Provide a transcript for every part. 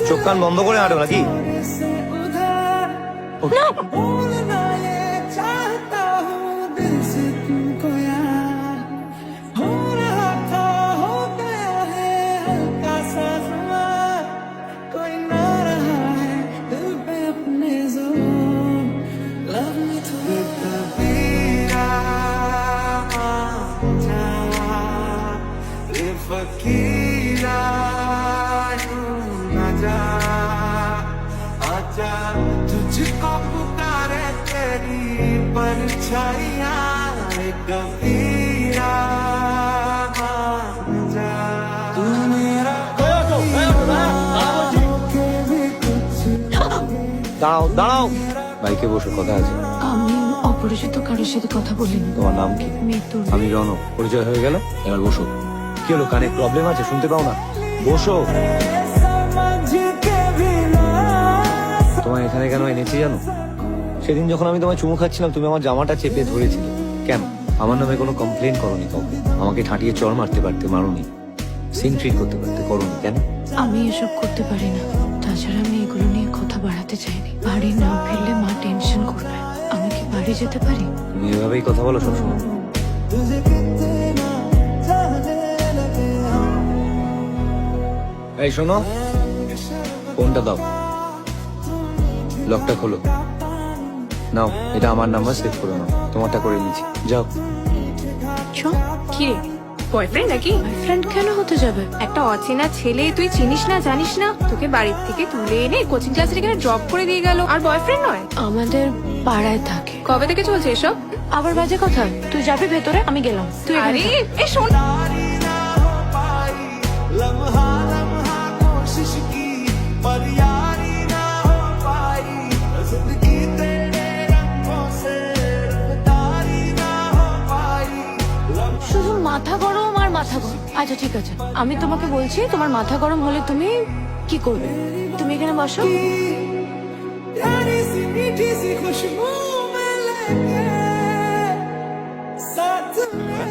চোখ কান বন্ধ করে হাঁটো নাকি? फकीरा न जा आजा तुझको पुकारे तेरी परछाइयां कबीरा जा तू मेरा দাঁড়াও দাঁড়াও, বাইকে বসে কথা আছে। আমি অপরিচিত কারোর সাথে কথা বলিনি। তোমার নাম কি? মৃত্যু। আমি রণ। পরিচয় হয়ে গেল, এবার বসো। কি হলো, কানে প্রবলেম আছে, শুনতে পাও না? বসো। তোমায় এখানে কেন এনেছি জানো? সেদিন যখন আমি তোমায় চুমু খাচ্ছিলাম তুমি আমার জামাটা চেপে ধরেছিলে। কেন? আমার নামে কোনো কমপ্লেন করনি কাউকে? আমাকে ঠাঁটিয়ে চড় মারতে পারতে, মারোনি। সিন ট্রিট করতে পারতে, করোনি। কেন? আমি এসব করতে পারি না। তাছাড়া আমি এগুলো নিয়ে কথা বাড়াতে চাইনি। বাড়ি না ফিরলে মা টেনশন করবে। আমি কি বাড়ি যেতে পারি? তুমি এভাবেই কথা বলো সবসময়। এই শোনো, ফোনটা দাও, লকটা খোলো। নাও, এটা আমার নাম্বার, সেভ করে নাও। তোমারটা করে নিচ্ছি, যাও। কি রে, বয়ফ্রেন্ড নাকি? ফ্রেন্ড কেন হতে যাবে? একটা অচেনা ছেলে, তুই চিনিস না জানিস না, তোকে বাড়ির থেকে তুলে এনে কোচিং ক্লাসের এখানে ড্রপ করে দিয়ে গেল, আর বয়ফ্রেন্ড নয়? আমাদের পাড়ায় থাকে। কবে থেকে চলছে এসব? আবার বাজে কথা। তুই যাবি ভেতরে, আমি গেলাম। তুই এখানে আরে থাক। এ শোন, लम्हा लम्हा कोशिश की पर यारी ना हो पाई जिंदगी तेरे रंगों से रंगदारी ना हो पाई শুধু মাথা গরম আর মাথা গরম। আচ্ছা ঠিক আছে, আমি তোমাকে বলছি, তোমার মাথা গরম হলে তুমি কি করবে? তুমি এখানে বসো। प्यारी सी मीठी सी खुशबू में लेके साथ में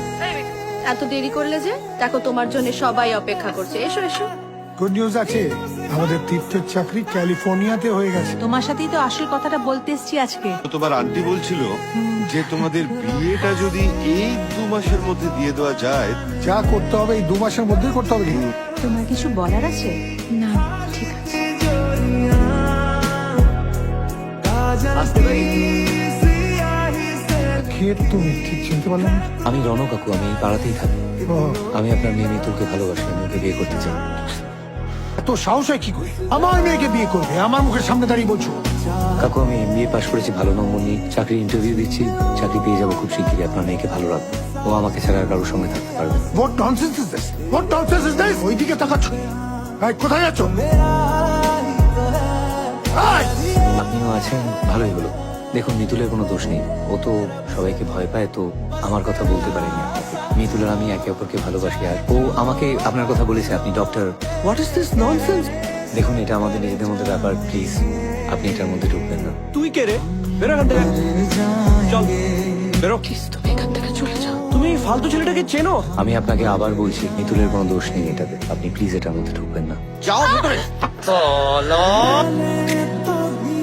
এত দেরি করলে যে? দেখো তোমার জন্য সবাই অপেক্ষা করছে, এসো এসো। গুড নিউজ আছে, আমাদের তীর্থের চাকরি ক্যালিফোর্নিয়াতে হয়ে গেছে। তোমার সাথেই তো আসল কথাটা বলতে এসছি আজকে। তোমার আন্টি বলছিল যে তোমাদের বিয়েটা যদি এই 2 মাসের মধ্যে দিয়ে দেওয়া যায়। যা করতে হবে এই 2 মাসের মধ্যেই করতে হবে। কিন্তু তোমার কিছু বলার আছে? না ঠিক আছে। কে তুমি ঠিক চিনতে পারলাম না। আমি রণ কাকু, আমি এই পাড়াতেই থাকি। ও, আমি আপনার মেয়ে মিতুলকে ভালোবাসি, আমি ওকে বিয়ে করতে চাই। এত সাহস হয় কি করে আমার মেয়েকে বিয়ে করবে? আমার মুখের সামনে দাঁড়িয়ে বলছো? কাকু, আমি এমবিএ পাশ করেছি, ভালো নম্বর নিয়ে চাকরি ইন্টারভিউ দিচ্ছি, চাকরি পেয়ে যাবো খুব শিগগিরই। আপনার মেয়েকে ভালো রাখবো, ও আমাকে ছাড়া আর কারোর সঙ্গে থাকতে পারবে না। What nonsense is this? What nonsense is this? ওইদিকে তাকাচ্ছ, এই, কোথায় যাচ্ছ? এই! আপনিও আছেন, ভালোই হলো। দেখুন, মিতুলের কোনো দোষ নেই, ও তো সবাইকে ভয় পায়, তো আমার কথা বলতে পারেনি আপনাকে। মিতুল আর আমি একে অপরকে ভালোবাসি, আর ও আমাকে আপনার কথা বলেছে, আপনি doctor. What is this nonsense? দেখুন, এটা আমাদের নিজেদের মধ্যে ব্যাপার, প্লিজ আপনি এটার মধ্যে ঢুকবেন না। তুই কে রে? বেরো এখান থেকে, চল বেরো। প্লিজ তুমি এখান থেকে চলে যাও। তুমি এই ফালতু ছেলেটাকে চেনো? আমি আপনাকে আবার বলছি, মিতুলের কোনো দোষ নেই এটাতে, আপনি প্লিজ এটার মধ্যে ঢুকবেন না। যাও ভেতরে। तो भी